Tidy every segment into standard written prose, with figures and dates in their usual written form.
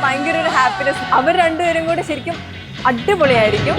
ഭയങ്കര ഒരു ഹാപ്പിനെസ്. അവർ രണ്ടുപേരും കൂടെ ശരിക്കും അടിപൊളിയായിരിക്കും.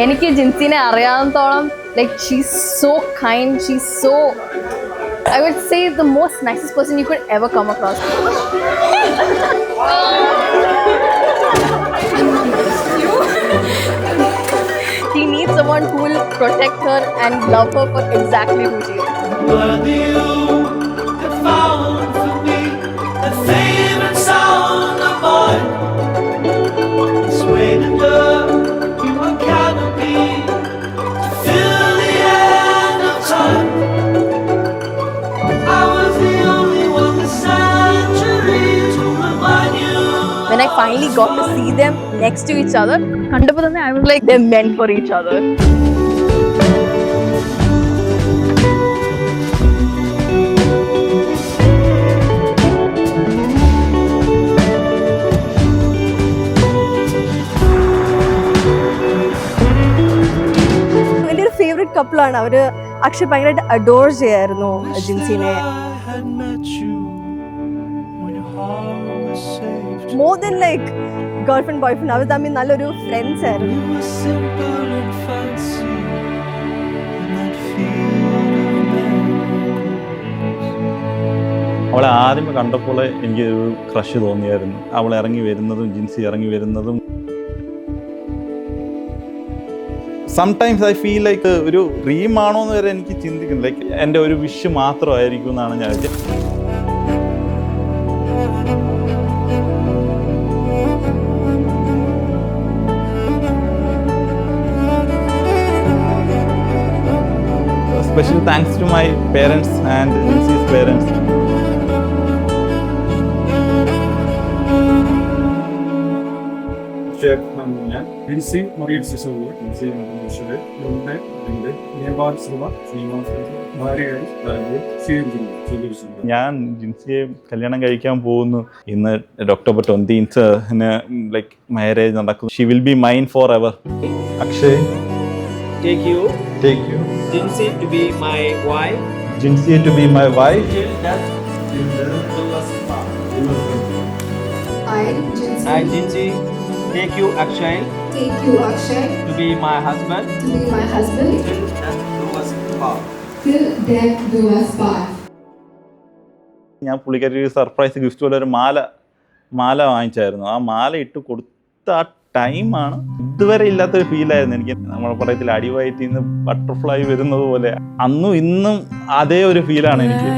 എനിക്ക് ജിൻസിനെ അറിയാവുന്നത്തോളം like she's so kind, she's so, I would say, the most nicest person you could ever come across. She needs someone who will protect her and love her for exactly who she is. When I finally got to see them next to each other, kandappo thanne I was like, they're meant for each other. എൻ്റെ ഒരു favourite കപ്പിളാണ് അവർ. അക്ഷയ് ഭയങ്കരമായിട്ട് adore ചെയ്യായിരുന്നു ജിൻസിനെ. More than like girlfriend boyfriend, അവർ തമ്മിൽ നല്ലൊരു friends ആയിരുന്നു. അവളെ ആദ്യമേ കണ്ടപ്പോൾ എനിക്ക് ഒരു ക്രഷ് തോന്നിയായിരുന്നു. അവൾ ഇറങ്ങി വരുന്നതും ജിൻസി ഇറങ്ങി വരുന്നതും. സംടൈംസ് ഐ ഫീൽ ലൈക്ക് ഒരു ഡ്രീം ആണോ എന്ന് വരെ എനിക്ക് ചിന്തിക്കുന്നു. ലൈക്ക് എൻ്റെ ഒരു വിഷ് മാത്രമായിരിക്കും എന്നാണ് ഞാൻ വിചാരിച്ചത്. Special thanks to my parents and Jinsi's parents. Jinsi Maurice Solo, Jinsi Maurice, Lunde, Linde, Nevar Silva, Maria, ഞാൻ ജിൻസിയെ കല്യാണം കഴിക്കാൻ പോകുന്നു. ഇന്ന് ഒക്ടോബർ 20th ലൈക്ക് മാരേജ് നടക്കുന്നു. She will be mine for ever. Akshay, Take you, Jinsi to be my wife. Jinsi to be my wife. Till death do us part. I, Jinsi, take you, Akshay, to be my husband. Till death do us part. ഞാൻ പുള്ളിക്കാരി surprise gift പോലെ ഒരു മാല വാങ്ങിച്ചായിരുന്നു. ആ മാല ഇട്ട് കൊടുത്ത ആ ടൈമാണ് ഇതുവരെ ഇല്ലാത്തൊരു ഫീലായിരുന്നു എനിക്ക്. നമ്മുടെ പറയത്തിൽ അടിവയറ്റിൽ നിന്ന് ബട്ടർഫ്ലൈ വരുന്നത് പോലെ അന്നും ഇന്നും അതേ ഒരു ഫീലാണ് എനിക്ക്.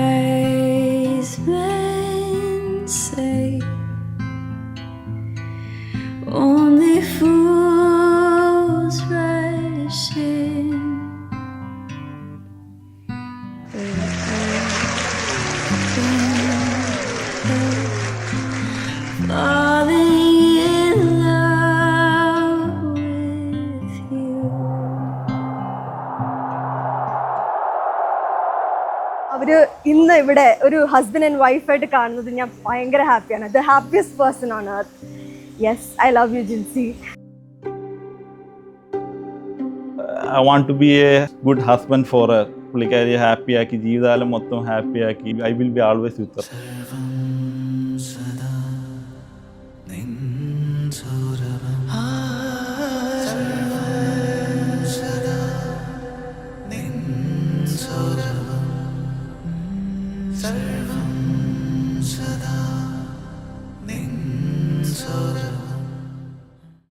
അവര് ഇന്ന് ഇവിടെ ഒരു ഹസ്ബൻഡ് ആൻഡ് വൈഫായിട്ട് കാണുന്നത് ഞാൻ ഭയങ്കര ഹാപ്പിയാണ്. The happiest person on earth. Yes, I love you Jincy. I want to be a good husband for her. പുള്ളിക്കാരി ഹാപ്പിയാക്കി, ജീവിതകാലം മൊത്തം ഹാപ്പിയാക്കി. I will be always with her.